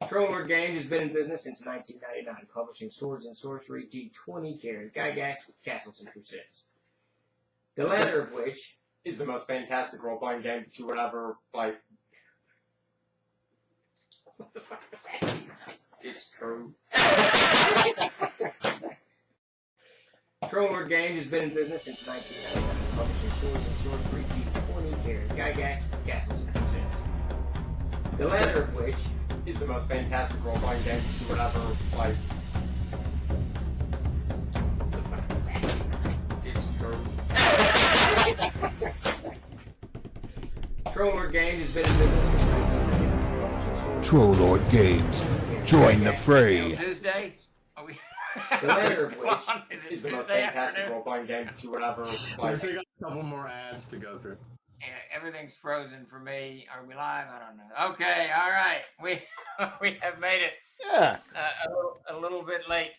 Trollord Games has been in business since 1999, publishing Swords and Sorcery D20 carry Gygax, Castles, and Crusades. The latter of which is the most fantastic role-playing game that you would ever, like... What the fuck is that? It's true. Trollord Games has been in business since 1999, publishing Swords and Sorcery D20 carry Gygax, Castles, and Crusades. The latter of which is the most fantastic role-playing game that you would ever, like... What the fuck is that? It's true. Trollord Games has been in business since 1999, publishing Swords Trollord Games, join the fray. Tuesday? Are we... The latter of which is the most fantastic role-playing game that you would ever, like... We got a couple more ads to go through. Yeah, everything's frozen for me. Are we live? I don't know. Okay, all right. We have made it. Yeah. A little bit late.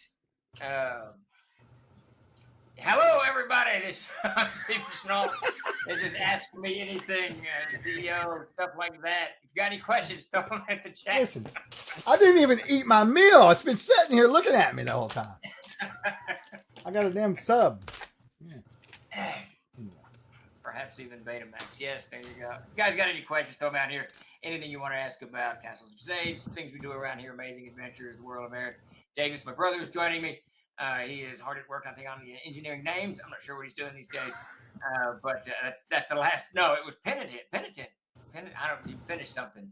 Hello, everybody. I'm Steve Chenault. This is Ask Me Anything, video, stuff like that. If you got any questions, throw them in the chat. Listen, I didn't even eat my meal. It's been sitting here looking at me the whole time. I got a damn sub. Yeah. Perhaps even Betamax. Yes, there you go. If you guys got any questions, throw them out here. Anything you want to ask about Castles and Crusades, things we do around here, amazing adventures, the world of Eric. Davis, my brother, is joining me. He is hard at work, I think, on the engineering names. I'm not sure what he's doing these days. But that's the last. No, it was Penitent. I don't. He finished something.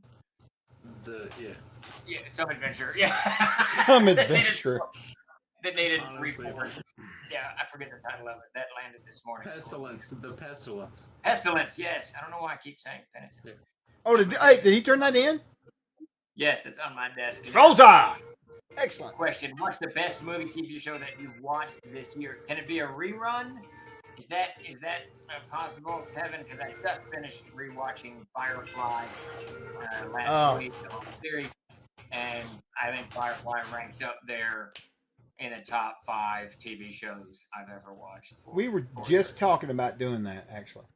Yeah, some adventure. Yeah. Some adventure. that needed reforged. Yeah, I forget the title of it. That landed this morning. Pestilence. The Pestilence. Pestilence, yes. I don't know why I keep saying Penitent. Yeah. Oh, did he turn that in? Yes, that's on my desk. Rosa! Excellent. Question: what's the best movie TV show that you watched this year? Can it be a rerun? Is that possible, Kevin? Because I just finished rewatching Firefly last week, the whole series, and I think Firefly ranks up there in the top 5 TV shows I've ever watched. We were just talking about doing that, actually.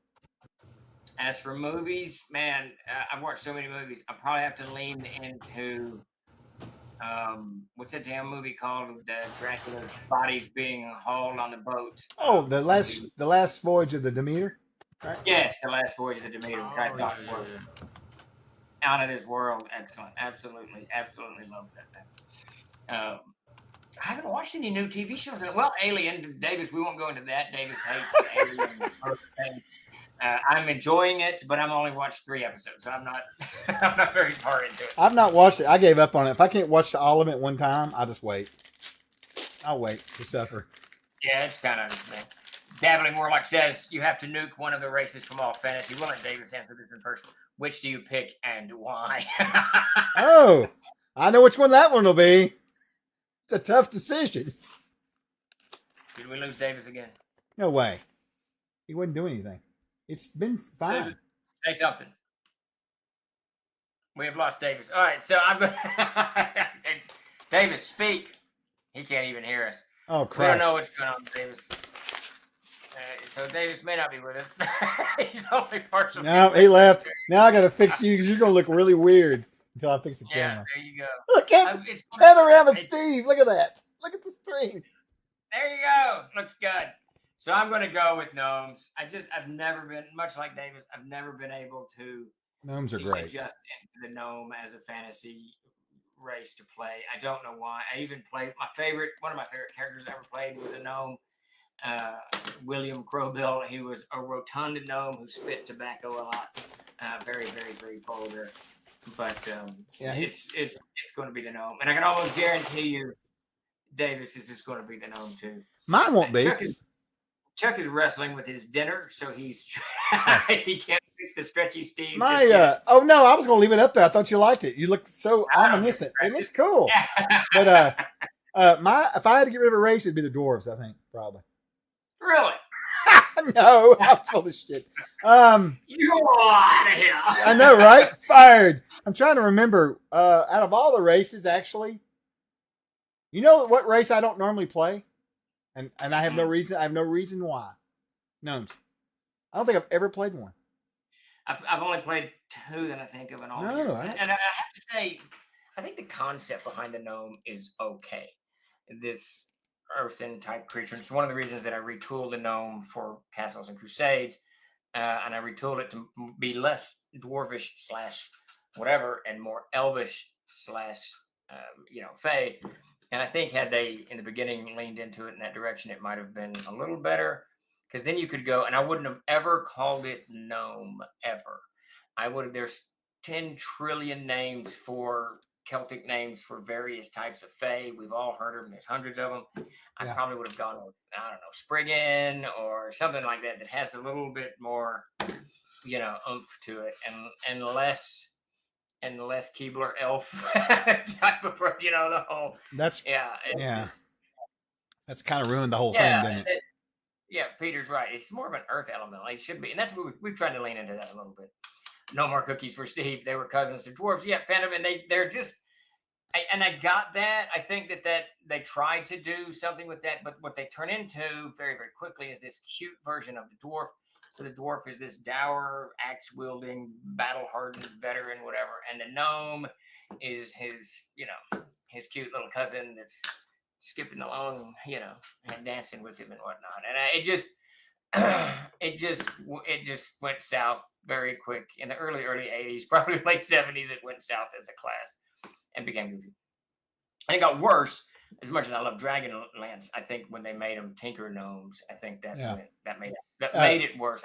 As for movies, man, I've watched so many movies. I probably have to lean into what's that damn movie called? Dracula's bodies being hauled on the boat. Oh, the last voyage of the Demeter, right? Yes, the last voyage of the Demeter, which I thought was out of this world. Excellent, absolutely love that thing. I haven't watched any new TV shows. Well, Alien, Davis, we won't go into that. Davis hates Alien. I'm enjoying it, but I'm only watched 3 episodes, so I'm not very far into it. I've not watched it. I gave up on it. If I can't watch all of it at one time, I'll just wait. I'll wait to suffer. Yeah, it's kind of Dabbling Warlock says you have to nuke one of the races from all fantasy. We'll let Davis answer this in first. Which do you pick and why? Oh, I know which one that one will be. It's a tough decision. Did we lose Davis again? No way. He wouldn't do anything. It's been fine. Davis, say something. We have lost Davis. All right, so I'm going to... Davis, speak. He can't even hear us. Oh, We don't Christ. know what's going on with Davis. So Davis may not be with us. He's only partially. No, he left. Now I got to fix you because you're going to look really weird until I fix the Yeah, camera. there you go. Look at It's- panorama, Steve. Look at that. Look at the screen. There you go. Looks good. So I'm going to go with gnomes. I've never been, much like Davis, I've never been able to Gnomes are great. adjust into the gnome as a fantasy race to play. I don't know why. I even played one of my favorite characters I ever played was a gnome. William Crowbill. He was a rotund gnome who spit tobacco a lot. Very, very, very vulgar. But Yeah, it's going to be the gnome, and I can almost guarantee you, Davis is just going to be the gnome too. Mine won't be. Chuck is wrestling with his dinner, so he can't fix the stretchy Steve. Oh no, I was gonna leave it up there. I thought you liked it. You look so ominous. It looks cool. But if I had to get rid of a race, it'd be the dwarves, I think, probably. Really? No, I'm full of shit. You're out of here. I know, right? Fired. I'm trying to remember. Out of all the races, actually, you know what race I don't normally play, and I have no reason. I have no reason why. Gnomes. I don't think I've ever played one. I've only played 2 that I think of in all No, years. I- And I have to say, I think the concept behind the gnome is okay. This earthen type creature. It's one of the reasons that I retooled the gnome for Castles and Crusades, and I retooled it to be less dwarvish slash whatever and more elvish slash fey. And I think had they in the beginning leaned into it in that direction, it might have been a little better. Because then you could go, and I wouldn't have ever called it gnome ever. There's 10 trillion names for Celtic names for various types of fae. We've all heard of them. There's hundreds of them. I Yeah. probably would have gone with, I don't know, Spriggan or something like that has a little bit more, oomph to it and less Keebler elf type of, the whole. That's Yeah. that's kind of ruined the whole Yeah. thing, didn't it? Yeah, Peter's right. It's more of an earth element. Like it should be. And that's what we've tried to lean into that a little bit. No more cookies for Steve. They were cousins to dwarves. Yeah, Phantom, and they're just. I got that. I think that they tried to do something with that, but what they turn into very, very quickly is this cute version of the dwarf. So the dwarf is this dour, axe-wielding, battle-hardened veteran, whatever, and the gnome is his cute little cousin that's skipping along, and dancing with him and whatnot. And it just went south very quick in the early 80s, probably late 70s. It went south as a class and became goofy. And it got worse. As much as I love Dragonlance, I think when they made them Tinker Gnomes, I think that made it worse.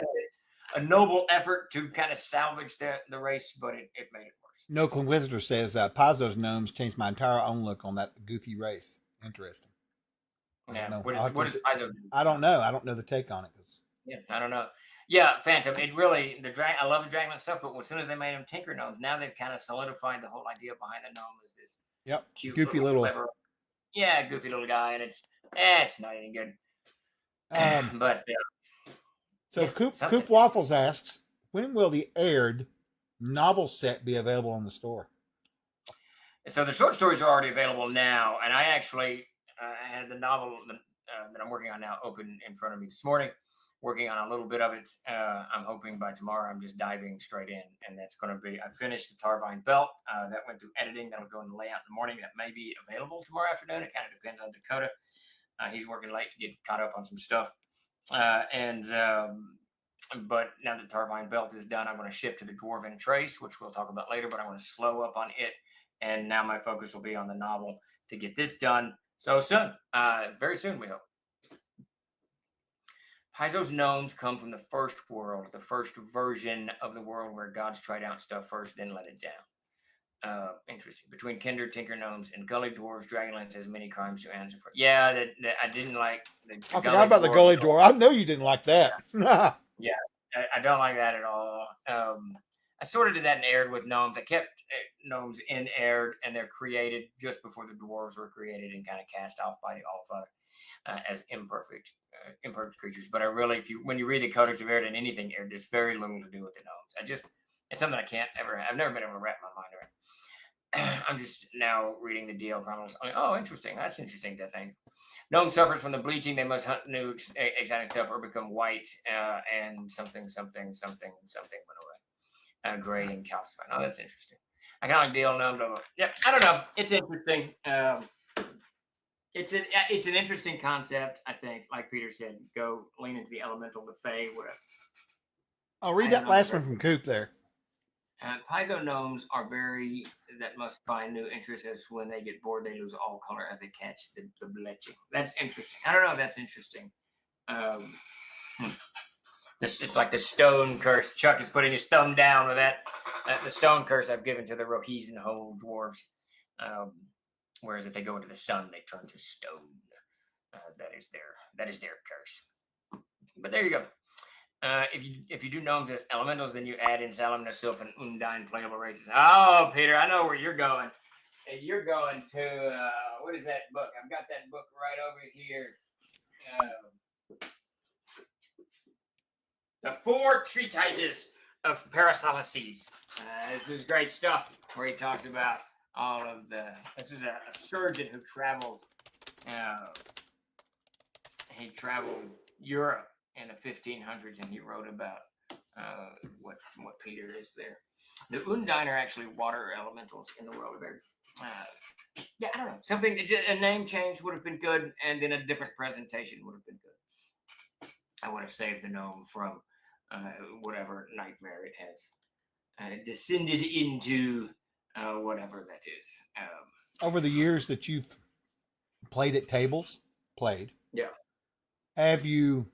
A noble effort to kind of salvage the race, but it made it worse. No Inquisitor says Pazzo's gnomes changed my entire own look on that goofy race. Interesting. Yeah. What does Paizo do? I don't know. I don't know the take on it. Yeah, I don't know. Yeah, Phantom. It really I love the Dragonlance stuff, but as soon as they made them Tinker Gnomes, now they've kind of solidified the whole idea behind the gnome as this cute, goofy little clever, goofy little guy, and it's not any good. But so Coop Waffles asks, when will the aired novel set be available in the store? So the short stories are already available now, and I actually had the novel that I'm working on now open in front of me this morning, working on a little bit of it. I'm hoping by tomorrow I'm just diving straight in, and that's going to be, I finished the Tarvine Belt. That went through editing. That'll go in the layout in the morning. That may be available tomorrow afternoon. It kind of depends on Dakota. He's working late to get caught up on some stuff. But now that Tarvine Belt is done, I'm going to shift to the Dwarven Trace, which we'll talk about later, but I want to slow up on it. And now my focus will be on the novel to get this done. So soon, very soon, we hope. Paizo's gnomes come from the first world, the first version of the world where gods tried out stuff first, then let it down. Interesting. Between Kinder, Tinker Gnomes, and Gully Dwarves, Dragonlance has many crimes to answer for. Yeah, I didn't like. I forgot about the Gully Dwarf. I know you didn't like that. Yeah, I don't like that at all. I sort of did that in Aired with gnomes. I kept gnomes in Aired, and they're created just before the dwarves were created and kind of cast off by the Allfather as imperfect creatures. But I really, when you read the Codex of Aired and anything Aired, there's very little to do with the gnomes. It's something I can't ever. I've never been able to wrap my mind around. I'm just now reading the DL Chronicles. Oh, interesting. That's interesting to think. Gnome suffers from the bleaching. They must hunt new exciting stuff or become white and something went away. Gray and calcified. Oh, that's interesting. I kind of like DL Gnome. Yep, I don't know. It's interesting. It's an interesting concept, I think. Like Peter said, go lean into the elemental, the fae, whatever. I'll read that last one from Coop there. Paizo gnomes are that must find new interests as when they get bored, they lose all color as they catch the bleaching. That's interesting. I don't know. That's interesting. It's like the stone curse. Chuck is putting his thumb down with that. The stone curse I've given to the Rohis and Hole dwarves. Whereas if they go into the sun, they turn to stone. That is their curse. But there you go. If you do gnomes as elementals, then you add in Salamna, Sylph, and Undine playable races. Oh, Peter, I know where you're going. You're going to what is that book? I've got that book right over here. The 4 Treatises of Paracelsus. This is great stuff where he talks about all of the. This is a surgeon who traveled. He traveled Europe in the 1500s, and he wrote about what Peter is there. The Undine are actually water elementals in the world of air. Yeah, I don't know. Something, a name change would have been good, and then a different presentation would have been good. I would have saved the gnome from whatever nightmare it has descended into, whatever that is. Over the years that you've played at tables, Yeah. have you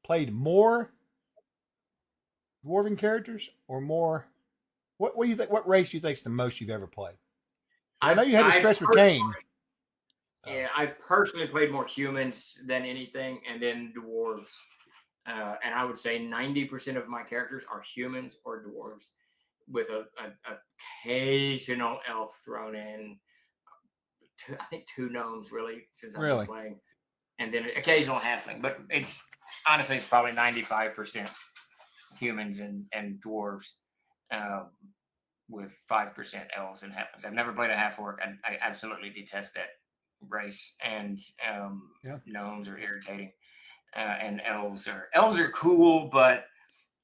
played more dwarven characters or more? What do you think? What race do you think is the most you've ever played? I know you had to stretch with Kane. Yeah, I've personally played more humans than anything, and then dwarves. And I would say 90% of my characters are humans or dwarves, with a occasional elf thrown in. I think 2 gnomes really since I've been playing, and then an occasional halfling. But it's honestly it's probably 95% humans and dwarves, with 5% elves and halflings. I've never played a half orc. I absolutely detest that race, and gnomes are irritating, and elves are cool, but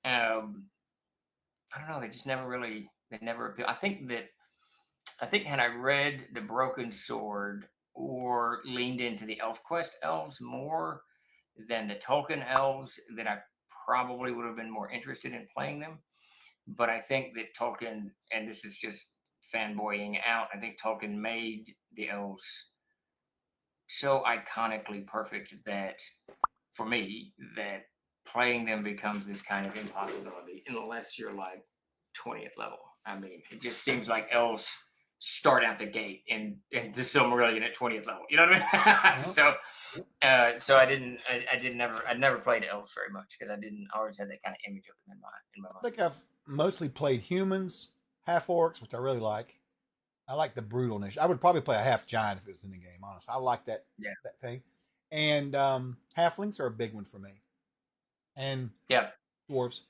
I don't know. They just never appeal. I think had I read the Broken Sword or leaned into the ElfQuest elves more than the Tolkien elves, then I probably would have been more interested in playing them. But I think that Tolkien, and this is just fanboying out, I think Tolkien made the elves so iconically perfect that, for me, that playing them becomes this kind of impossibility unless you're like 20th level. I mean, it just seems like elves start out the gate in the Silmarillion at 20th level. You know what I mean? So I never played elves very much because I always had that kind of image of them in my mind. I think I've mostly played humans, half orcs, which I really like. I like the brutalness. I would probably play a half giant if it was in the game. Honestly, I like that thing. And halflings are a big one for me. And dwarves,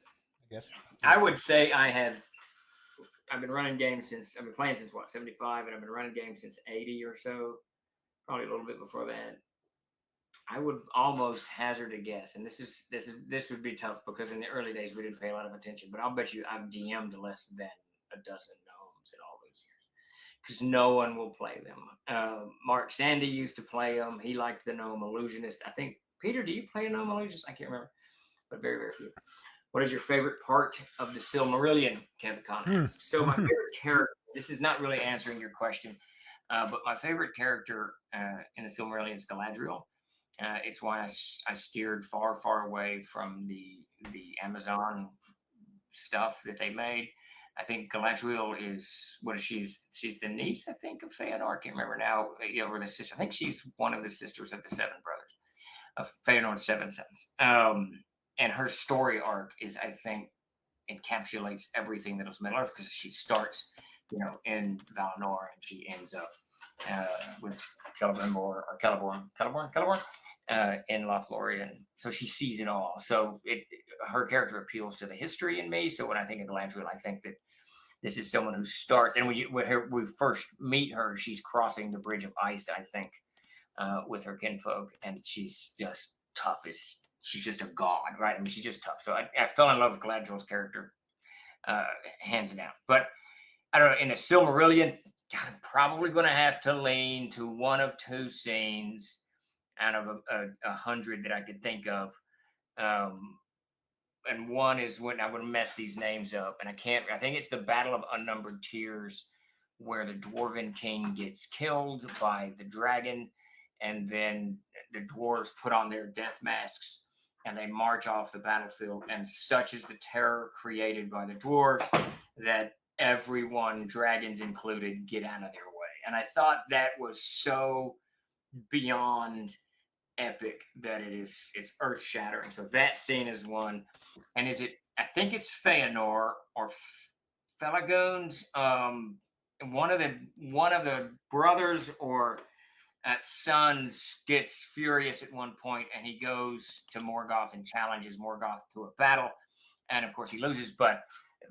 I guess. I would say I've been running games since I've been playing since 75, and I've been running games since 80 or so, probably a little bit before that. I would almost hazard a guess, and this would be tough because in the early days we didn't pay a lot of attention, but I'll bet you I've DM'd less than a dozen gnomes in all those years because no one will play them. Mark Sandy used to play them. He liked the gnome illusionist. I think, Peter, do you play a gnome illusionist? I can't remember, but very, very few. What is your favorite part of the Silmarillion? Kevin Conn asks. So my favorite character, this is not really answering your question, but my favorite character in the Silmarillion is Galadriel. It's why I steered far, far away from the Amazon stuff that they made. I think Galadriel is she's the niece, I think, of Feanor. I can't remember now, or the sister. I think she's one of the sisters of the Seven Brothers, of Feanor's 7 sons. And her story arc is, I think, encapsulates everything that was Middle Earth because she starts, in Valinor and she ends up with Celebrimbor or Celeborn in Lothlorien. So she sees it all. So her character appeals to the history in me. So when I think of Galadriel, I think that this is someone who starts, and when we first meet her, she's crossing the Bridge of Ice, I think, with her kinfolk, and she's just tough as. She's just a god, right? I mean, she's just tough. So I fell in love with Galadriel's character, hands down. But I don't know, in the Silmarillion, I'm probably going to have to lean to one of 2 scenes out of 100 that I could think of. And one is when I'm going to mess these names up, and I think it's the Battle of Unnumbered Tears, where the Dwarven king gets killed by the dragon, and then the dwarves put on their death masks and they march off the battlefield, and such is the terror created by the dwarves that everyone, dragons included, get out of their way. And I thought that was so beyond epic that it's earth-shattering. So that scene is one. And I think it's Feanor or Felagund's, one of the brothers or sons gets furious at one point, and he goes to Morgoth and challenges Morgoth to a battle, and of course he loses. But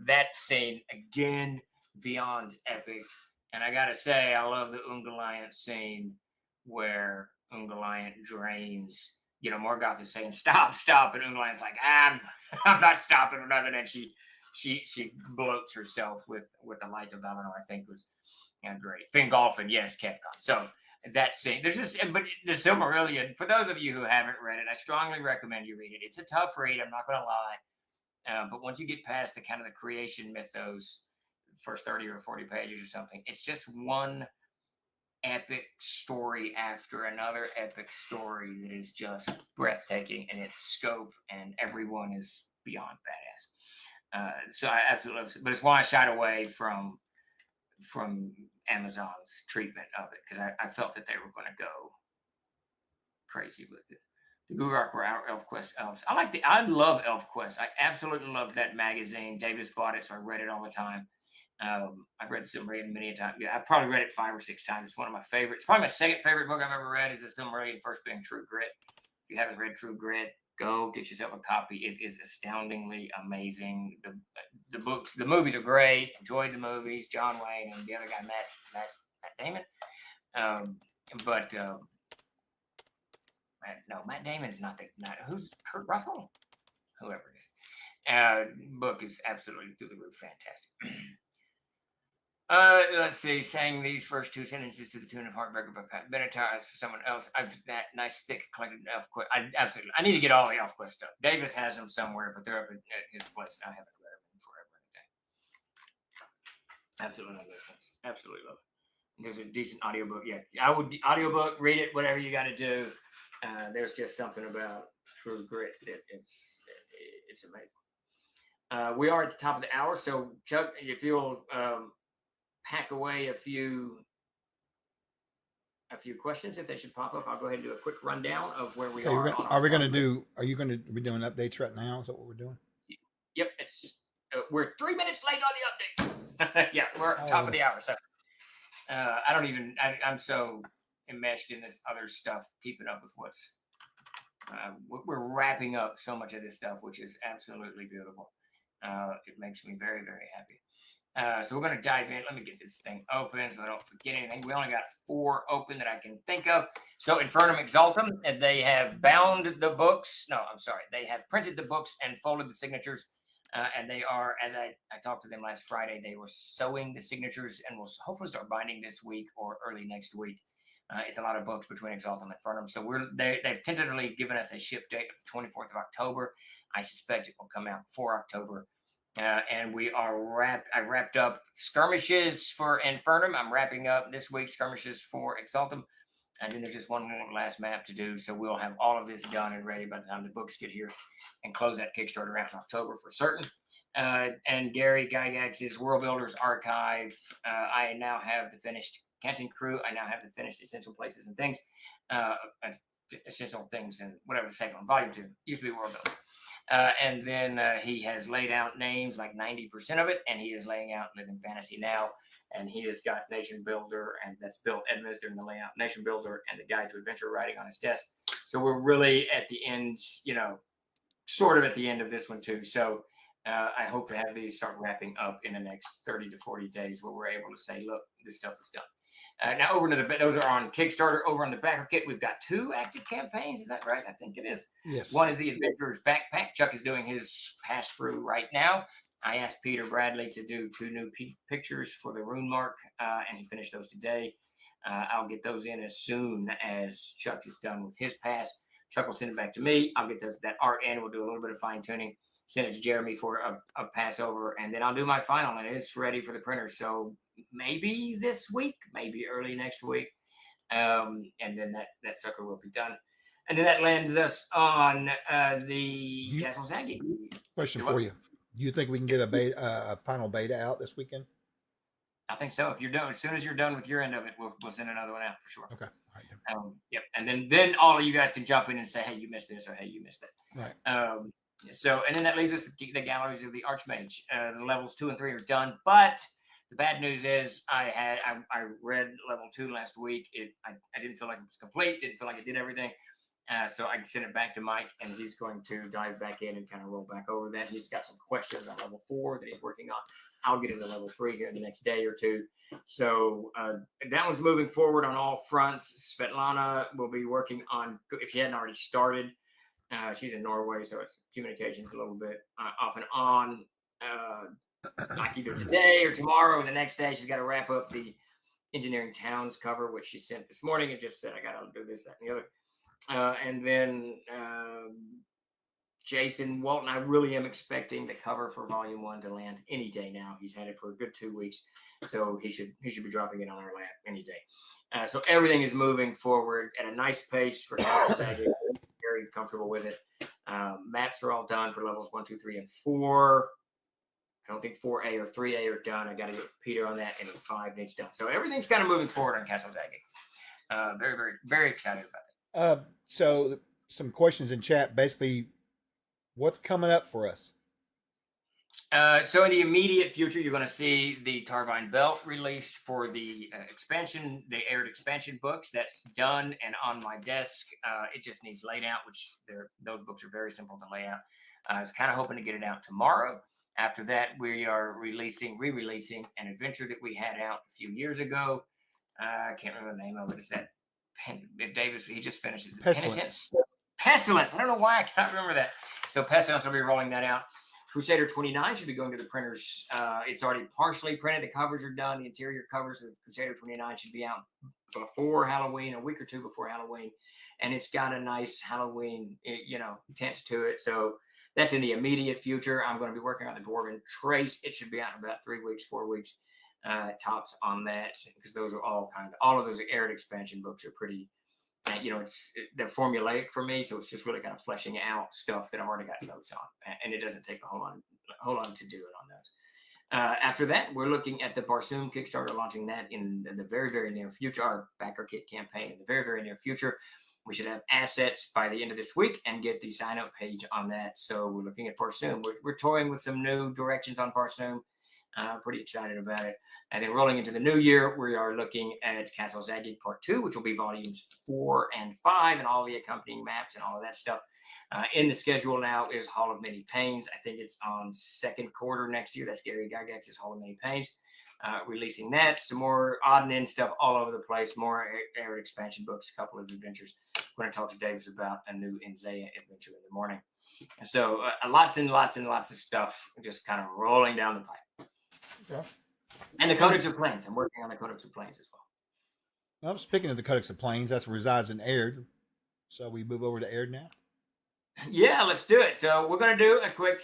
that scene, again, beyond epic. And I gotta say, I love the Ungoliant scene where Ungoliant drains Morgoth is saying, stop. And Ungoline's like, I'm not stopping or nothing. And she bloats herself with the light of Valinor, I think was great. Fingolfin, yes, Kefka. So that scene, but the Silmarillion, for those of you who haven't read it, I strongly recommend you read it. It's a tough read, I'm not going to lie. But once you get past the kind of the creation mythos, first 30 or 40 pages or something, it's just one epic story after another epic story that is just breathtaking in its scope, and everyone is beyond badass. So I absolutely love it, but it's why I shied away from Amazon's treatment of it, because I felt that they were going to go crazy with it. The Gurok were our ElfQuest elves. I love ElfQuest. I absolutely love that magazine. Davis bought it, so I read it all the time. I've read the Silmarillion many a time. Yeah, I've probably read it 5 or 6 times. It's one of my favorites. It's probably my second favorite book I've ever read is the Silmarillion, first being True Grit. If you haven't read True Grit, go get yourself a copy. It is astoundingly amazing. The movies are great. Enjoyed the movies. John Wayne and the other guy, Matt Damon. Matt Damon's not who's Kurt Russell? Whoever it is. Book is absolutely through the roof fantastic. Let's see. Sang these first 2 sentences to the tune of Heartbreaker by Pat Benatar for someone else. I've that nice thick collected ElfQuest. I need to get all the ElfQuest stuff. Davis has them somewhere, but they're up at his place. I haven't read them forever. Absolutely love those things. Absolutely love it. There's a decent audiobook. Yeah, I would audiobook, read it, whatever you got to do. There's just something about True Grit that it's amazing. We are at the top of the hour, so Chuck, if you'll pack away a few questions if they should pop up, I'll go ahead and do a quick rundown of where we are. Are you going to be doing updates right now? Is that what we're doing? Yep, it's we're 3 minutes late on the update. Yeah, we're at the top of the hour. So I'm so enmeshed in this other stuff, keeping up with what's we're wrapping up so much of this stuff, which is absolutely beautiful. It makes me very, very happy. So we're going to dive in. Let me get this thing open so I don't forget anything. We only got 4 open that I can think of. So Infernum Exaltum, and they have bound the books. No, I'm sorry. They have printed the books and folded the signatures. And they are, as I talked to them last Friday, they were sewing the signatures and will hopefully start binding this week or early next week. It's a lot of books between Exaltum and Infernum. So they've tentatively given us a ship date of the 24th of October. I suspect it will come out before October. And we are I wrapped up skirmishes for Infernum. I'm wrapping up this week skirmishes for Exaltum. And then there's just one more last map to do. So we'll have all of this done and ready by the time the books get here and close that Kickstarter out in October for certain. And Gary Gygax's World Builders Archive. I now have the finished Canton Crew. I now have the finished Essential Places and Things. Essential Things and whatever the second one, Volume 2. Used to be World Builders. And then he has laid out names, like 90% of it, and he is laying out Living Fantasy now. And he has got Nation Builder, and that's Bill Edmonds doing the layout, Nation Builder, and the Guide to Adventure writing on his desk. So we're really at the end, sort of at the end of this one too. So I hope to have these start wrapping up in the next 30 to 40 days where we're able to say, look, this stuff is done. Now over to those are on Kickstarter. Over on the backer kit, we've got 2 active campaigns. Is that right? I think it is. Yes. One is the Adventurer's Backpack. Chuck is doing his pass through right now. I asked Peter Bradley to do 2 new pictures for the Rune Mark, and he finished those today. I'll get those in as soon as Chuck is done with his pass. Chuck will send it back to me. I'll get that art in. We'll do a little bit of fine tuning. Send it to Jeremy for a pass over, and then I'll do my final, and it's ready for the printer. So maybe this week, maybe early next week, and then that sucker will be done. And then that lands us on the Castle Zaggy. Question for you. Do you think we can get a final beta out this weekend? I think so. If you're done, as soon as you're done with your end of it, we'll send another one out for sure. Okay. All right. Yep. And then all of you guys can jump in and say, hey, you missed this, or hey, you missed that. Right. So, and then that leaves us the galleries of the Archmage. The levels 2 and 3 are done, but the bad news is I read level 2 last week. I didn't feel like it was complete. Didn't feel like it did everything. So I can send it back to Mike, and he's going to dive back in and kind of roll back over that. He's got some questions on level 4 that he's working on. I'll get into level 3 here in the next day or two. So that one's moving forward on all fronts. Svetlana will be working on, if she hadn't already started, she's in Norway, so it's communications a little bit off and on. Like either today or tomorrow or the next day, she's got to wrap up the engineering towns cover, which she sent this morning. It just said, I got to do this, that, and the other. And then Jason Walton, I really am expecting the cover for Volume 1 to land any day now. He's had it for a good 2 weeks, so he should be dropping it on our lap any day. So everything is moving forward at a nice pace for Saga. Very comfortable with it. Maps are all done for levels 1, 2, 3, and 4. I don't think 4A or 3A are done. I got to get Peter on that, and 5 needs done. So everything's kind of moving forward on Castle Zagging. Very, very, very excited about it. So some questions in chat. Basically, what's coming up for us? So in the immediate future, you're going to see the Tarvine Belt released for the expansion, the aired expansion books. That's done and on my desk. It just needs laid out, which those books are very simple to lay out. I was kind of hoping to get it out tomorrow. After that, we are re-releasing an adventure that we had out a few years ago. I can't remember the name of it. It's that Davis, he just finished it. Pestilence. Pestilence. I don't know why I can't remember that. So Pestilence will be rolling that out. Crusader 29 should be going to the printers. It's already partially printed. The covers are done. The interior covers of Crusader 29 should be out before Halloween, a week or two before Halloween. And it's got a nice Halloween, tint to it. So that's in the immediate future. I'm going to be working on the Dwarven Trace. It should be out in about 3 weeks, 4 weeks tops on that, because those are all of those aired expansion books are pretty, they're formulaic for me. So it's just really kind of fleshing out stuff that I've already got notes on, and it doesn't take a whole lot to do it on those. After that, we're looking at the Barsoom Kickstarter, launching that in the very, very near future. Our backer kit campaign in the very, very near future. We should have assets by the end of this week and get the sign-up page on that. So we're looking at Barsoom. We're toying with some new directions on Barsoom. Pretty excited about it. And then rolling into the new year, we are looking at Castle Zagging Part 2, which will be volumes 4 and 5 and all the accompanying maps and all of that stuff. In the schedule now is Hall of Many Pains. I think it's on second quarter next year. That's Gary Gygax's Hall of Many Pains. Releasing that. Some more odd and end stuff all over the place. More aired expansion books, a couple of adventures. We're going to talk to Davis about a new Inzaya adventure in the morning. And so lots and lots and lots of stuff just kind of rolling down the pipe. Okay. And the Codex of Plains. I'm working on the Codex of Plains as well. Well, speaking of the Codex of Plains, that's what resides in Aired. So we move over to Aired now. Yeah, let's do it. So we're going to do a quick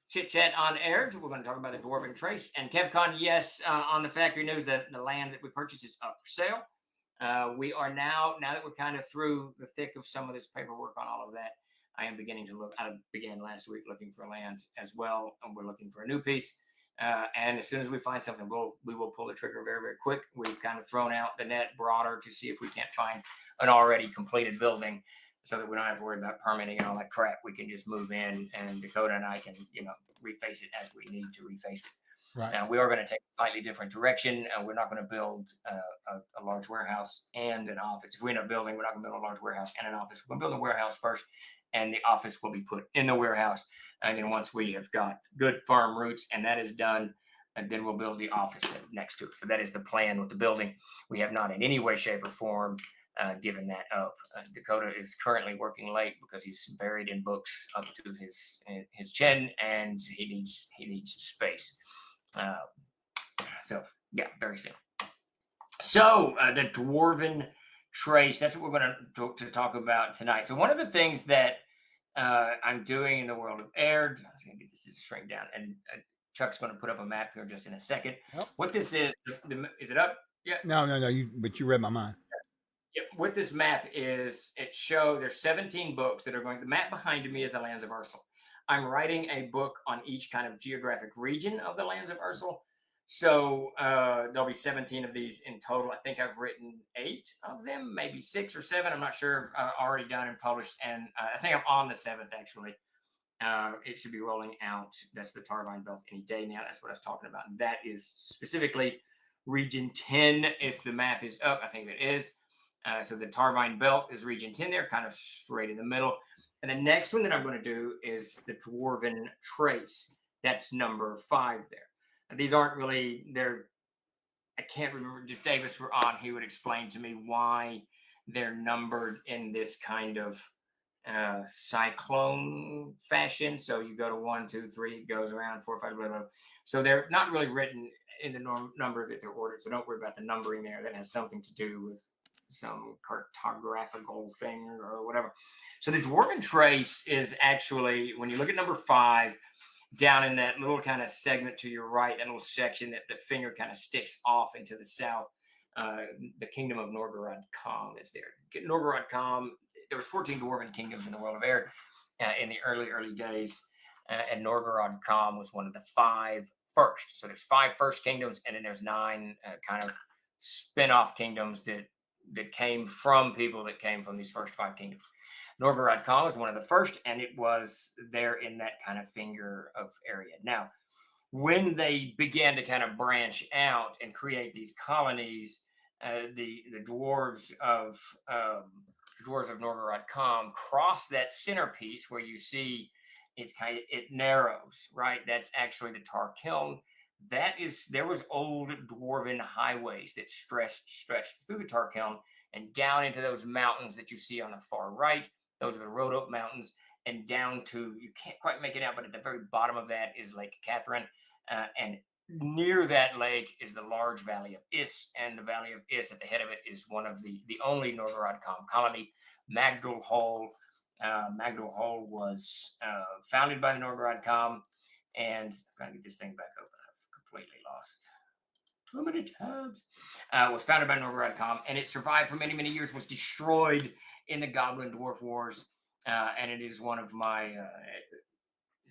chit-chat on Aired. We're going to talk about the Dwarven Trace. And KevCon, yes, on the factory news, that the land that we purchased is up for sale. We are now that we're kind of through the thick of some of this paperwork on all of that, I am beginning to look. I began last week looking for land as well, and we're looking for a new piece. And as soon as we find something, we will pull the trigger very, very quick. We've kind of thrown out the net broader to see if we can't find an already completed building, so that we don't have to worry about permitting and all that crap. We can just move in, and Dakota and I can, reface it as we need to reface it. Right. Now, we are going to take a slightly different direction. We're not going to build a large warehouse and an office. If we end up building, we're not going to build a large warehouse and an office. We're going to build a warehouse first, and the office will be put in the warehouse. And then once we have got good firm roots and that is done, and then we'll build the office next to it. So that is the plan with the building. We have not in any way, shape, or form given that up. Dakota is currently working late because he's buried in books up to his chin, and he needs space. So yeah, very soon. So the Dwarven Trace, that's what we're going to talk about tonight. So one of the things that I'm doing in the world of Aired, I'm going to get this to shrink down, and Chuck's going to put up a map here just in a second. Yep. What this is it up? Yeah. No. But you read my mind. Yep. What this map is, there's 17 books that are going. The map behind me is the Lands of Ursel. I'm writing a book on each kind of geographic region of the Lands of Ursel. So there'll be 17 of these in total. I think I've written 8 of them, maybe 6 or 7. I'm not sure. Already done and published, and I think I'm on the 7th actually. It should be rolling out. That's the Tarvine Belt any day now. That's what I was talking about. That is specifically Region 10. If the map is up, I think it is. So the Tarvine Belt is region 10 there, kind of straight in the middle. And the next one that I'm going to do is the Dwarven Trace. That's number 5 there. And these aren't really, I can't remember, if Davis were on, he would explain to me why they're numbered in this kind of cyclone fashion. So you go to 1, 2, 3, it goes around 4, 5, blah, blah, blah. So they're not really written in the number that they're ordered. So don't worry about the numbering there. That has something to do with some cartographical thing or whatever. So the Dwarven Trace is actually, when you look at number 5, down in that little kind of segment to your right, that little section that the finger kind of sticks off into the south, the kingdom of Norgorad Com is there. Norgorad Com, there was 14 dwarven kingdoms in the world of Air in the early days, and Norgorad Com was one of the 5 first. So there's 5 first kingdoms, and then there's 9 kind of spin-off kingdoms that came from people that came from these first 5 kingdoms. Norgorad Com was one of the first, and it was there in that kind of finger of area. Now, when they began to kind of branch out and create these colonies, the dwarves of Norgorad Com crossed that centerpiece where you see it narrows, right? That's actually the Tar Kiln. There was old dwarven highways that stretched through the Tar Kiln and down into those mountains that you see on the far right. Those are the Rhodope Mountains, and down to, you can't quite make it out, but at the very bottom of that is Lake Catherine. And near that lake is the large Valley of Is, and the Valley of Is at the head of it is one of the only Norgorad Com colony, Magdal Hall. Magdal Hall was founded by the Norgorad Com, and I'm trying to get this thing back open. I've completely lost too many tabs. Was founded by Norgorad Com, and it survived for many, many years, was destroyed in the Goblin Dwarf Wars, and it is one of my,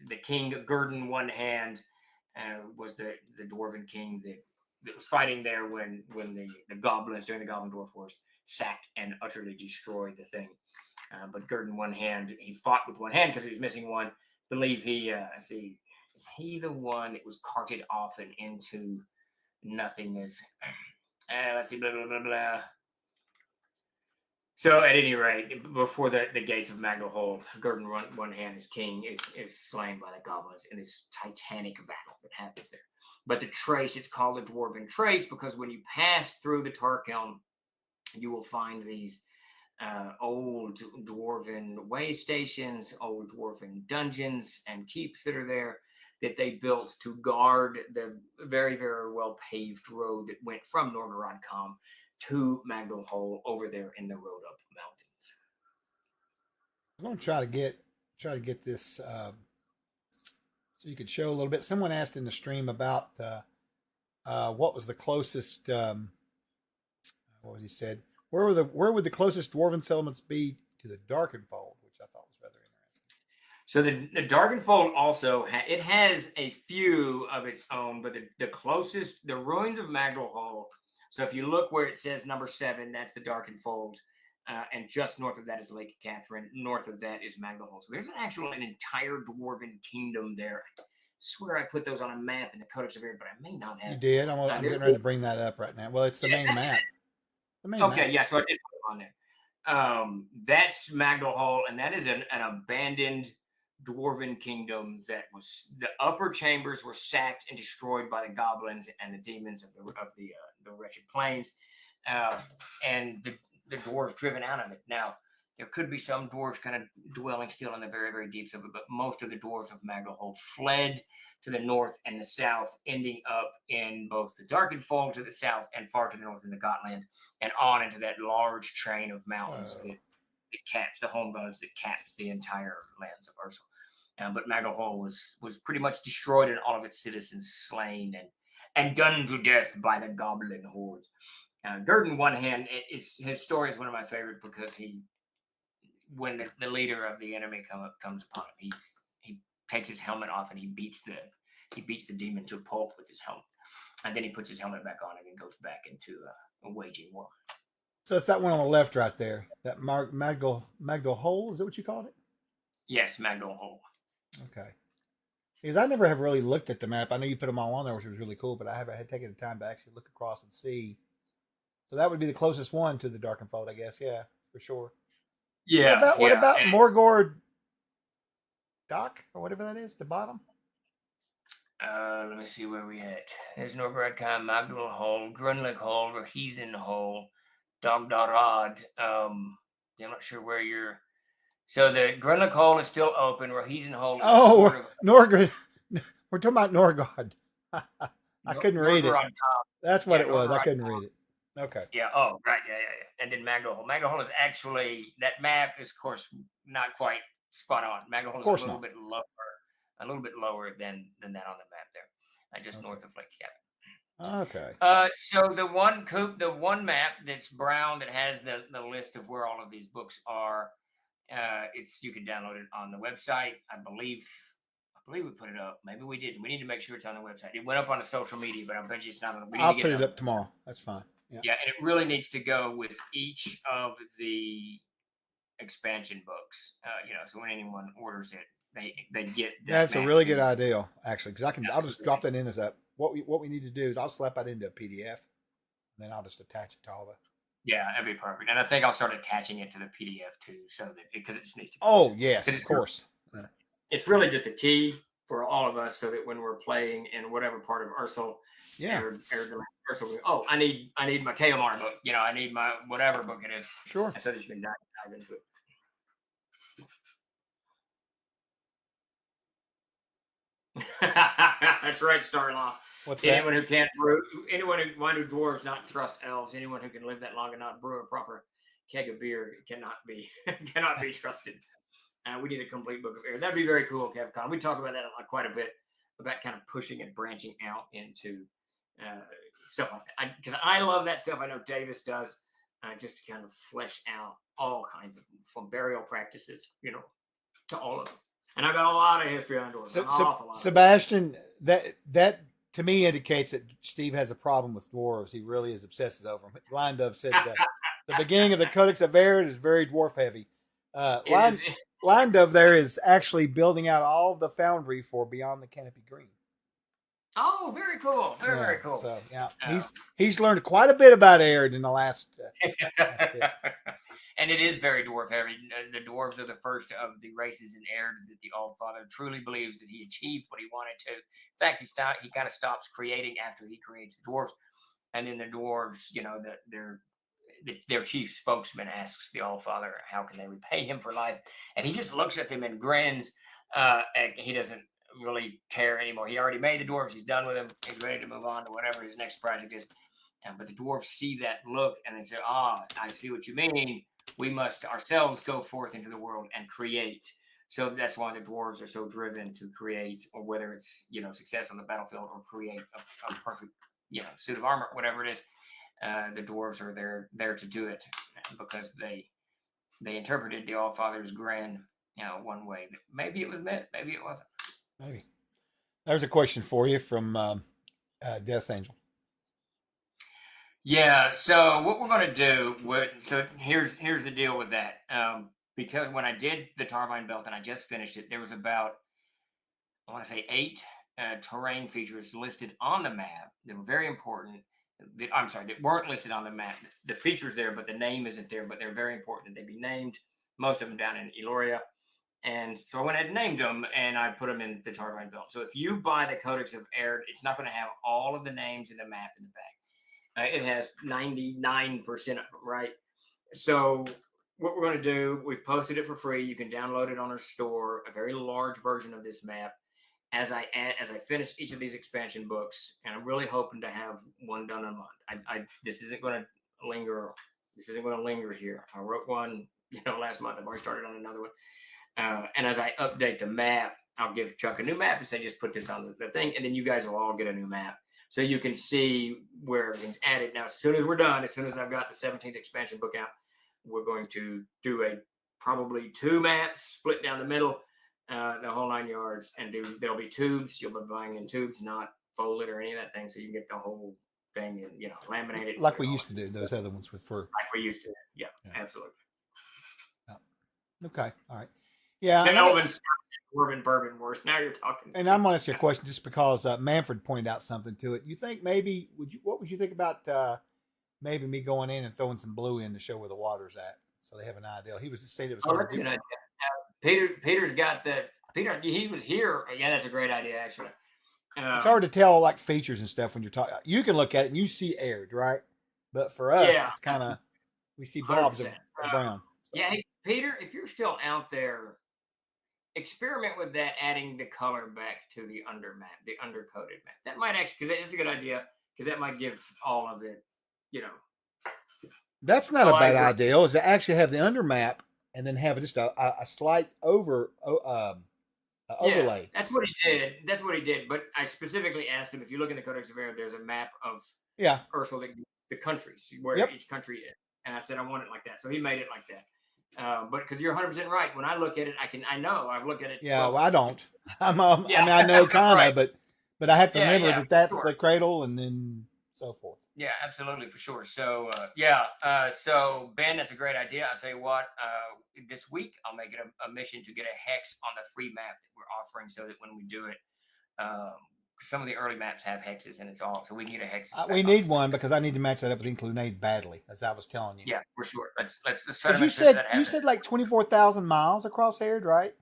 the King Gurdon One Hand was the Dwarven king that was fighting there when the goblins during the Goblin Dwarf Wars sacked and utterly destroyed the thing. But Gurdon One Hand, he fought with one hand because he was missing one. I believe is he the one that was carted off and into nothingness? Let's see, blah, blah, blah, blah. So at any rate, before the gates of Magdal Hall, Gurdon One Hand, his king, is slain by the goblins in this titanic battle that happens there. But the trace, it's called the Dwarven Trace because when you pass through the Tar Kiln, you will find these old dwarven way stations, old dwarven dungeons and keeps that are there that they built to guard the very, very well paved road that went from Norgorad Com to Magdal Hall over there in the Rhodope Mountains. I'm going to try to get this so you could show a little bit. Someone asked in the stream about what was the closest. What was he said? Where would the closest dwarven settlements be to the Darkenfold, which I thought was rather interesting. So the Darkenfold also it has a few of its own, but the closest, the ruins of Magdal Hall. So if you look where it says number 7, that's the Darkenfold, and just north of that is Lake Catherine. North of that is Magdal Hall. So there's an entire dwarven kingdom there. I swear I put those on a map in the Codex of Air, but I may not have. You did. I'm getting ready to bring that up right now. Well, it's the main map. Okay, yeah, so I did put it on there. That's Magdal Hall, and that is an abandoned dwarven kingdom that was, the upper chambers were sacked and destroyed by the goblins and the demons of the wretched plains, and the dwarves driven out of it. Now, there could be some dwarves kind of dwelling still in the very, very deeps of it, but most of the dwarves of Magdal Hall fled to the north and the south, ending up in both the Darkenfold to the south and far to the north in the Gotland, and on into that large train of mountains that caps the home gods, that caps the entire lands of Ursula. But Magdal Hall was pretty much destroyed and all of its citizens slain and done to death by the goblin hordes. Gurdon One Hand, his story is one of my favorites because when the leader of the enemy comes upon him, he takes his helmet off and he beats the demon to a pulp with his helmet, and then he puts his helmet back on and then goes back into waging war. So it's that one on the left right there, that Magdal Hole. Is that what you called it? Yes, Magdal Hole. Okay. Because I never have really looked at the map. I know you put them all on there, which was really cool, but I haven't had taken the time to actually look across and see So that would be the closest one to the Darkenfold, I guess. Yeah, for sure. Yeah. What about And, Morgord Dock or whatever that is, the bottom? let me see where we at. There's Norgorad, Magdul Hole, Grunlich Hole, Rahisen Hole, Dogdarad. I'm not sure where you're. So the Grunlich Hole is still open. Rahisen Hole is sort of. Norgord. We're talking about Norgard. I couldn't read it. Norgorod. That's what Yeah, it was. I Norgorod. couldn't read it. Okay. Yeah. Oh, right. Yeah. And then Magdul Hole. Magdul Hole is actually, that map is, of course, not quite spot on. Magdul Hole is course a little not. bit lower than that on the map there, just north of Lake Cabot. Okay. So the one map that's brown that has the list of where all of these books are, you can download it on the website. I believe we put it up. Maybe we didn't. We need to make sure it's on the website. It went up on the social media, but I bet you it's not on. I'll put it up tomorrow. That's fine. Yeah, and it really needs to go with each of the expansion books. So when anyone orders it, they get. That's a really good idea, actually, because I'll just drop that in as a what we need to do is I'll slap that into a PDF, and then I'll just attach it to all the. Yeah, that'd be perfect, and I think I'll start attaching it to the PDF too, so that because it just needs to. Oh yes, of course. It's really just a key for all of us, so that when we're playing in whatever part of Ursel, I need my Kaomar book. I need my whatever book it is. Sure. So that you can dive into it. That's right, Starlaw. What's anyone who can't brew, anyone who dwarves not trust elves, anyone who can live that long and not brew a proper keg of beer cannot be trusted. We need a complete book of air. That'd be very cool, KevCon. We talk about that quite a bit, about kind of pushing and branching out into stuff like that. Because I love that stuff. I know Davis does, just to kind of flesh out all kinds of, from burial practices, to all of them. And I've got a lot of history on dwarves. An awful lot. Sebastian, that to me indicates that Steve has a problem with dwarves. He really is obsesses over them. Blind Dove said that the beginning of the Codex of Arid is very dwarf heavy. Blind Dove there is actually building out all of the foundry for Beyond the Canopy Green. Oh, very cool. Very cool. So yeah, he's learned quite a bit about Arid in the last bit. And it is very dwarf heavy. The dwarves are the first of the races in Arid that the Allfather truly believes that he achieved what he wanted to. In fact, he kind of stops creating after he creates the dwarves, and then the dwarves, their chief spokesman asks the Allfather how can they repay him for life, and he just looks at them and grins. And he doesn't really care anymore. He already made the dwarves. He's done with them. He's ready to move on to whatever his next project is. But the dwarves see that look and they say, I see what you mean. We must ourselves go forth into the world and create. So that's why the dwarves are so driven to create, or whether it's, success on the battlefield or create a perfect, suit of armor, whatever it is. The dwarves are there to do it because they interpreted the Allfather's grin, one way. Maybe it was meant, maybe it wasn't. Maybe. There's a question for you from Death Angel. Yeah, so what we're going to do, here's the deal with that. Because when I did the Tarvine Belt and I just finished it, there was about, I want to say 8 terrain features listed on the map that were very important. That weren't listed on the map. The feature's there, but the name isn't there, but they're very important that they be named. Most of them down in Eloria. And so I went ahead and named them, and I put them in the Tarvine Belt. So if you buy the Codex of Arid, it's not going to have all of the names in the map in the back. It has 99% of them, right? So what we're going to do, we've posted it for free. You can download it on our store, a very large version of this map. As I finish each of these expansion books, and I'm really hoping to have one done in a month. This isn't going to linger. This isn't going to linger here. I wrote one, last month. I've already started on another one. And as I update the map, I'll give Chuck a new map and say, just put this on the thing. And then you guys will all get a new map. So you can see where everything's added. Now, as soon as we're done, as soon as I've got the 17th expansion book out, we're going to do probably 2 maps split down the middle, the whole 9 yards, and there'll be tubes. You'll be buying in tubes, not folded or any of that thing. So you can get the whole thing and, laminated. Like we used to do those other ones with fur. Like we used to. Yeah. Absolutely. Okay. All right. Yeah. The Elvin's Bourbon worse. Now you're talking. And I'm going to ask you a question just because Manfred pointed out something to it. You think maybe what would you think about maybe me going in and throwing some blue in to show where the water's at, so they have an idea. He was just saying it was Oh, hard that's to a do. good idea. Peter's got the Peter. He was here. Yeah, that's a great idea, actually. It's hard to tell like features and stuff when you're talking. You can look at it and you see aired, right? But for us, Yeah, it's kind of we see 100%. blobs of brown. So. Yeah, hey, Peter, if you're still out there, experiment with that, adding the color back to the undermap, the undercoated map. That might actually, because it's a good idea, because that might give all of it, That's not Oh, a I bad agree. idea. Is to actually have the undermap and then have just a slight overlay. Yeah, that's what he did. That's what he did. But I specifically asked him, if you look in the Codex of Era, there's a map of Yeah. Ursula, the countries where Yep. each country is. And I said, I want it like that. So he made it like that. But because you're 100% right. When I look at it, I know I've looked at it. Yeah, 12 well, I don't. I mean, Yeah. I know kind of, Right. but I have to Yeah, remember yeah, that that's sure. the cradle and then so forth. Yeah, absolutely, for sure. So, so Ben, that's a great idea. I'll tell you what, this week I'll make it a mission to get a hex on the free map that we're offering, so that when we do it, some of the early maps have hexes and it's all, so we can get a hex. We need one because I need to match that up with Inclinade badly, as I was telling you. Yeah, for sure. Let's try to you make sure that said happens. you said like 24,000 miles across Aired, right?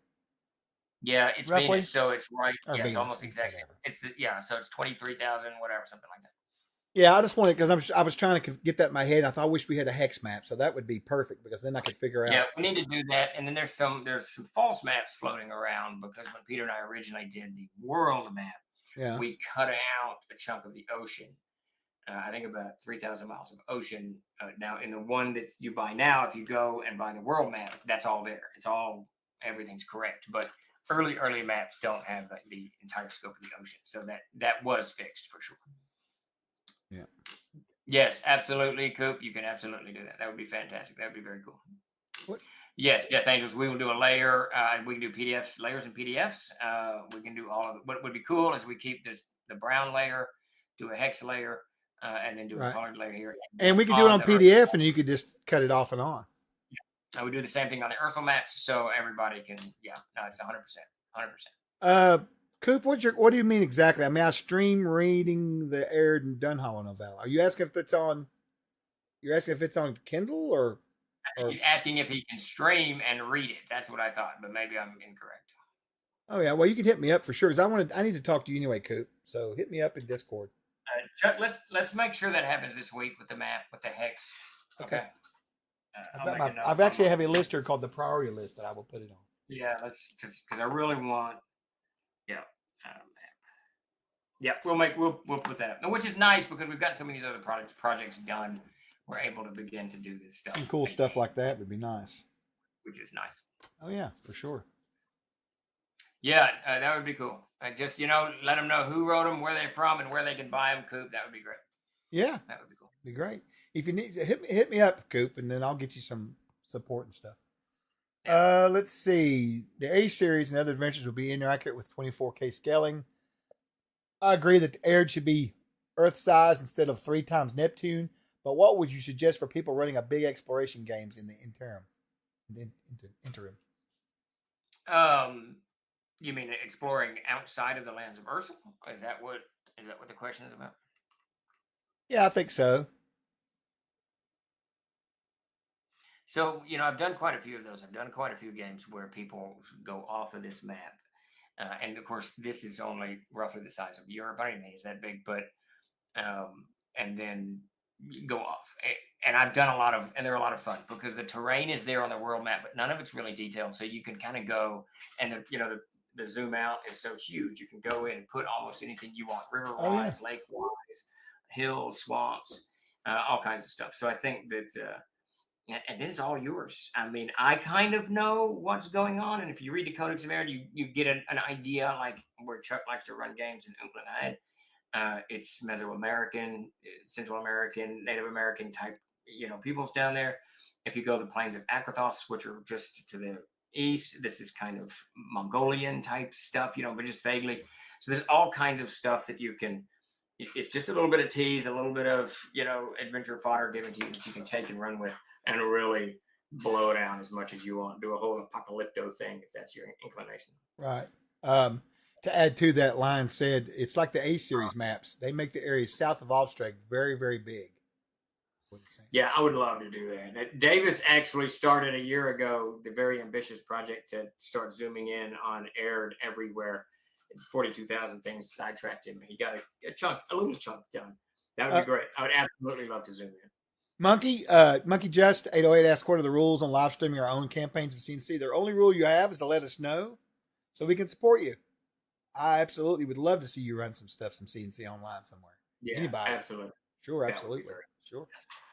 Yeah, it's roughly? Venus, so it's right. Or Yeah, it's Venus, almost exact. whatever. It's so it's 23,000, whatever, something like that. Yeah, I just wanted because I was trying to get that in my head. I thought I wish we had a hex map, so that would be perfect because then I could figure out. Yeah, we need to do that. And then there's some false maps floating around, because when Peter and I originally did the world map, Yeah. we cut out a chunk of the ocean. I think about 3,000 miles of ocean. Now, in the one that you buy now, if you go and buy the world map, that's all there. Everything's correct. But early maps don't have the entire scope of the ocean, so that was fixed for sure. Yeah. Yes, absolutely, Coop. You can absolutely do that. That would be fantastic. That would be very cool. What? Yes, Death Angels. We will do a layer. We can do PDFs, layers and PDFs. We can do all of it. What would be cool is we keep the brown layer, do a hex layer, and then do a colored layer here. And we could do it on PDF, and you could just cut it off and on. Yeah. We do the same thing on the Ursula maps, so everybody can. Yeah, no, it's 100%, 100%. Coop, what do you mean exactly? I mean, I stream reading the Aired and Dunhollow novella. Are you asking if it's on? You're asking if it's on Kindle or? He's asking if he can stream and read it. That's what I thought, but maybe I'm incorrect. Oh yeah, well you can hit me up for sure because I need to talk to you anyway, Coop. So hit me up in Discord. Chuck, let's make sure that happens this week with the map, with the hex. Okay. I've actually have a list here called the priority list that I will put it on. Yeah, let's because I really want. Yeah. Yeah, we'll put that up, which is nice because we've got so many of these other projects done. We're able to begin to do this stuff. Some cool stuff like that would be nice. Which is nice. Oh yeah, for sure. Yeah, that would be cool. Just let them know who wrote them, where they're from, and where they can buy them. Coop, that would be great. Yeah, that would be cool. Be great. If you need, hit me up, Coop, and then I'll get you some support and stuff. Yeah. Let's see. The A series and other adventures will be inaccurate with 24K scaling. I agree that the Aired should be Earth size instead of 3 times Neptune. But what would you suggest for people running a big exploration games in the interim? You mean exploring outside of the lands of Ursula? Is that what the question is about? Yeah, I think so. So, I've done quite a few of those. I've done quite a few games where people go off of this map. And of course, this is only roughly the size of Europe. I don't think it's that big, but, and then go off. And I've done and they're a lot of fun because the terrain is there on the world map, but none of it's really detailed. So you can kind of go and the zoom out is so huge. You can go in and put almost anything you want, river-wise, lake-wise, hills, swamps, all kinds of stuff. So I think that, and then it's all yours. I mean, I kind of know what's going on. And if you read the Codex of Era, you get an idea like where Chuck likes to run games in Inclinade. It's Mesoamerican, Central American, Native American type, peoples down there. If you go to the plains of Akrathos, which are just to the east, this is kind of Mongolian type stuff, but just vaguely. So there's all kinds of stuff that you can. It's just a little bit of tease, a little bit of adventure fodder given to you that you can take and run with, and really blow down as much as you want. Do a whole apocalypto thing if that's your inclination. Right. To add to that, line said it's like the A series maps. They make the areas south of Obstreg very, very big. What he's saying. Yeah, I would love to do that. Davis actually started a year ago the very ambitious project to start zooming in on aired everywhere. 42,000 things sidetracked him. He got a little chunk done. That would be great. I would absolutely love to zoom in. Monkey Just 808 asks, what are the rules on live streaming our own campaigns of CNC? The only rule you have is to let us know so we can support you. I absolutely would love to see you run some CNC online somewhere. Yeah, Anybody. absolutely. Sure, absolutely. Sure.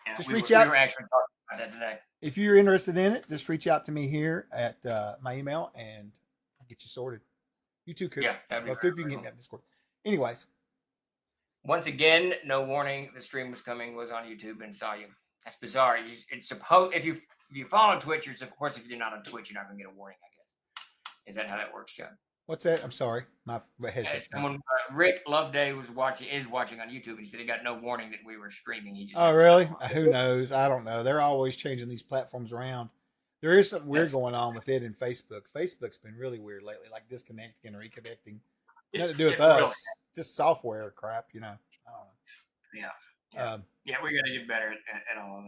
Yeah, just we reach were, out. We were actually talking about that today. If you're interested in it, just reach out to me here at my email and I'll get you sorted. You too, Coop. Yeah, that'd be Coop, you can get in that Discord. Anyways. Once again, no warning. The stream was coming, was on YouTube, and saw you. That's bizarre. It's supposed if you follow Twitch, you're of course if you're not on Twitch, you're not gonna get a warning. I guess. Is that how that works, John? What's that? I'm sorry, my headset's someone. Rick Loveday is watching on YouTube, and he said he got no warning that we were streaming. He just. Oh really? Who knows? I don't know. They're always changing these platforms around. There is something weird going on with it in Facebook. Facebook's been really weird lately, like disconnecting and reconnecting. Nothing to do with us. Really, just software crap, I don't know. Yeah. We got to get better at all of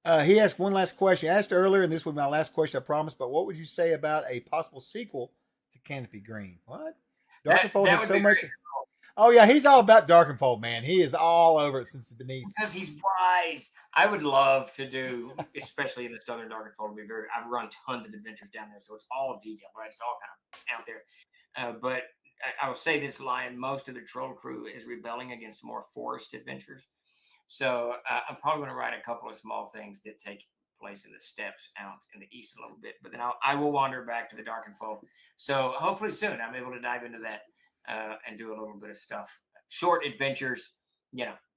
that. He asked one last question. I asked earlier, and this was my last question, I promise. But what would you say about a possible sequel to Canopy Green? What? Darkenfold has so much. Oh yeah, he's all about Darkenfold, man. He is all over it since it's beneath. Because he's wise. I would love to do, especially in the Southern Darkenfold. I've run tons of adventures down there, so it's all detailed, right? It's all kind of out there. But I will say this, Lion, most of the troll crew is rebelling against more forest adventures. So I'm probably going to write a couple of small things that take place in the steppes out in the east a little bit. But then I will wander back to the Darkenfold. So hopefully soon I'm able to dive into that and do a little bit of stuff. Short adventures,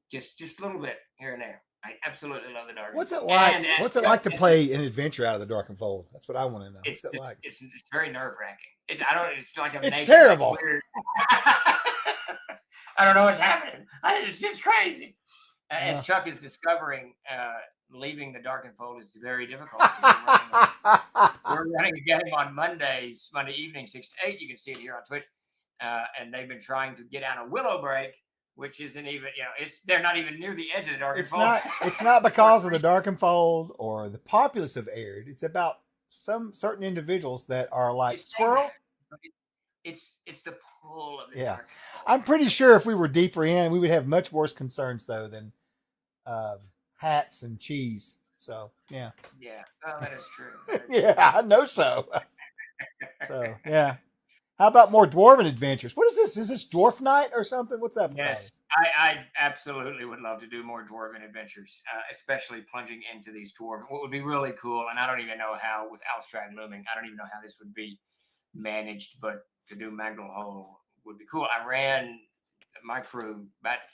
just a little bit here and there. I absolutely love the Darkenfold. What's it like? What's it like to play an adventure out of the Darkenfold? That's what I want to know. What's it like? It's very nerve-wracking. It's like it's terrible. I don't know what's happening. It's just crazy. As Chuck is discovering, leaving the Darkenfold is very difficult. We're running a game on Monday evening, 6 to 8. You can see it here on Twitch. And they've been trying to get out of Willowbreak, which isn't even, they're not even near the edge of the Darkenfold. It's not because of the Darkenfold or the populace of Aird. It's about some certain individuals that are like squirrel. It's the pull of the Darkenfold. I'm pretty sure if we were deeper in, we would have much worse concerns though than hats and cheese. So yeah, that is true. Yeah, I know so. So yeah. How about more dwarven adventures? What is this? Is this Dwarf Night or something? What's up? Yes, I absolutely would love to do more dwarven adventures, especially plunging into these dwarven. What would be really cool, and I don't even know how, with Alstrad looming, I don't even know how this would be managed, but to do Magdal Hole would be cool. I ran my crew back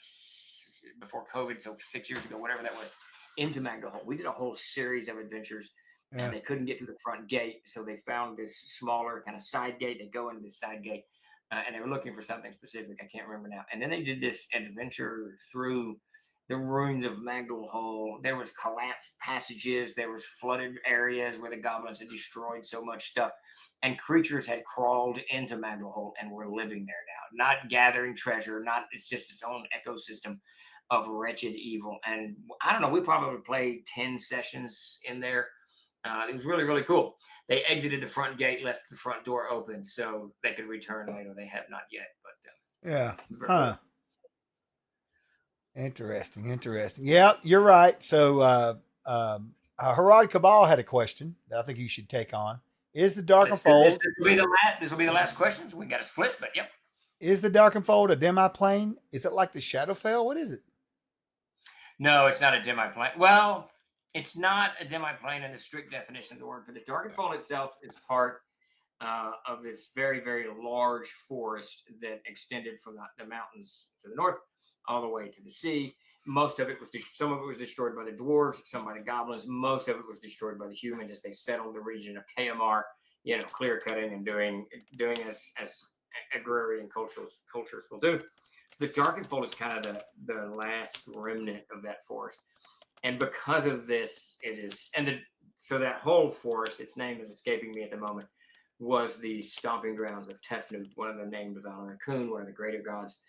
before COVID, so 6 years ago, whatever that was, into Magdal Hole. We did a whole series of adventures. And they couldn't get to the front gate, so they found this smaller kind of side gate. They go into this side gate, and they were looking for something specific. I can't remember now. And then they did this adventure through the ruins of Magdal Hole. There was collapsed passages. There was flooded areas where the goblins had destroyed so much stuff. And creatures had crawled into Magdal Hole and were living there now, not gathering treasure. It's just its own ecosystem of wretched evil. And I don't know, we probably played 10 sessions in there. It was really, really cool. They exited the front gate, left the front door open so they could return later. They have not yet, but cool. Interesting. Yeah, you're right. So Harad Cabal had a question that I think you should take on. Is the Darkenfold? This will be the last question. So we got to split, but yep. Is the Darkenfold a demi-plane? Is it like the Shadowfell? What is it? No, it's not a demi-plane. Well, it's not a demi-plane in the strict definition of the word, but the Darkenfold itself is part of this very, very large forest that extended from the mountains to the north all the way to the sea. Most of it some of it was destroyed by the dwarves, some by the goblins. Most of it was destroyed by the humans as they settled the region of KMR, clear cutting and doing as agrarian cultures will do. So the Darkenfold is kind of the last remnant of that forest. And because of this, so that whole forest, its name is escaping me at the moment, was the stomping grounds of Tefnut, one of the named Valor Kun, one of the greater gods,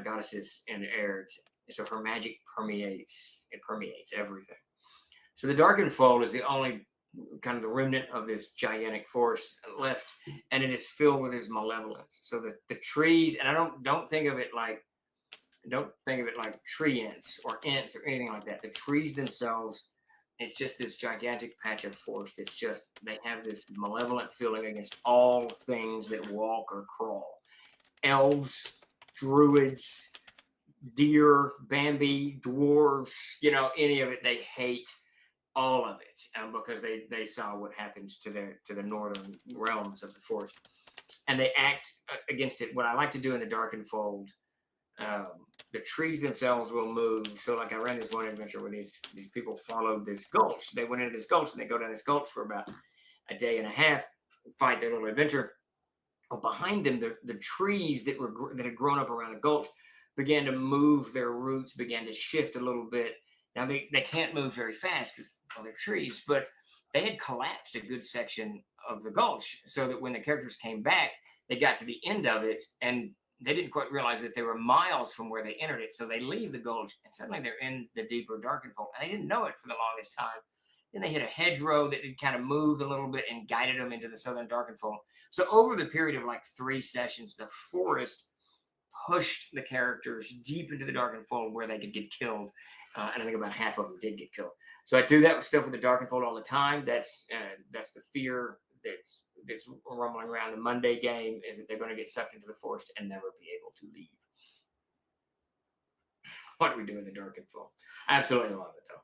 goddesses in Aird. So her magic permeates. It permeates everything. So the Darkened Fold is the only kind of the remnant of this gigantic forest left, and it is filled with his malevolence. So the trees, and I don't think of it like tree ants or ants or anything like that. The trees themselves, it's just this gigantic patch of forest. It's just they have this malevolent feeling against all things that walk or crawl. Elves, druids, deer, Bambi, dwarves, any of it, they hate all of it because they saw what happened to the northern realms of the forest, and they act against it. What I like to do in the Darkened Fold, the trees themselves will move. So like I ran this one adventure where these people followed this gulch. They went into this gulch and they go down this gulch for about a day and a half, fight their little adventure. Well, behind them, the trees that had grown up around the gulch began to move their roots, began to shift a little bit. Now, they can't move very fast because they're trees, but they had collapsed a good section of the gulch so that when the characters came back, they got to the end of it, and they didn't quite realize that they were miles from where they entered it. So they leave the gulch, and suddenly they're in the deeper Darkened Fold. And they didn't know it for the longest time. Then they hit a hedgerow that had kind of moved a little bit and guided them into the southern Darkened Fold. So over the period of like 3 sessions, the forest pushed the characters deep into the Darkened Fold where they could get killed. And I think about half of them did get killed. So I do that stuff with the Darkened Fold all the time. That's the fear that's rumbling around the Monday game, is that they're going to get sucked into the forest and never be able to leave. What do we do in the Darkened Fold? I absolutely love it, though.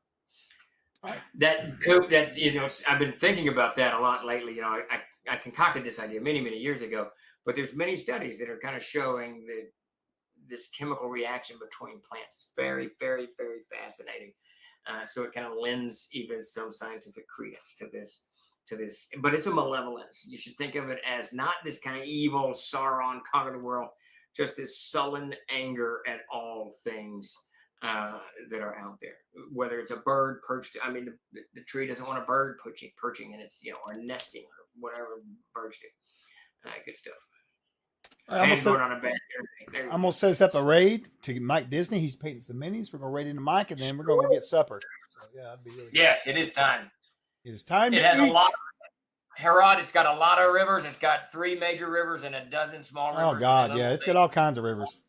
That's I've been thinking about that a lot lately. I concocted this idea many years ago, but there's many studies that are kind of showing that this chemical reaction between plants is very, very, very fascinating. So it kind of lends even some scientific credence to this, but it's a malevolence. You should think of it as not this kind of evil Sauron conquer the world, just this sullen anger at all things that are out there. Whether it's a bird perched, the tree doesn't want a bird perching in its, or nesting or whatever birds do. Good stuff. I'm gonna set us up a raid to Mike Disney. He's painting some minis. We're gonna raid into Mike, and then we're gonna go get supper. So yeah, that'd be really good. Yes, it is time. It is time. It has a lot. Herod, it's got a lot of rivers. It's got 3 major rivers and a dozen small rivers. Oh God, yeah, it's got all kinds of rivers.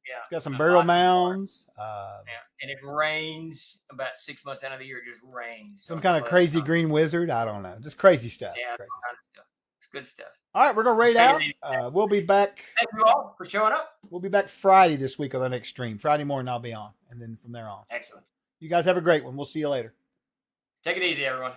Yeah, it's got some burial mounds. And it rains about 6 months out of the year. It just rains. Some kind of crazy green wizard. I don't know. Just crazy stuff. Yeah, crazy stuff. It's good stuff. All right, we're gonna raid out. We'll be back. Thank you all for showing up. We'll be back Friday this week on the next stream. Friday morning I'll be on, and then from there on. Excellent. You guys have a great one. We'll see you later. Take it easy, everyone.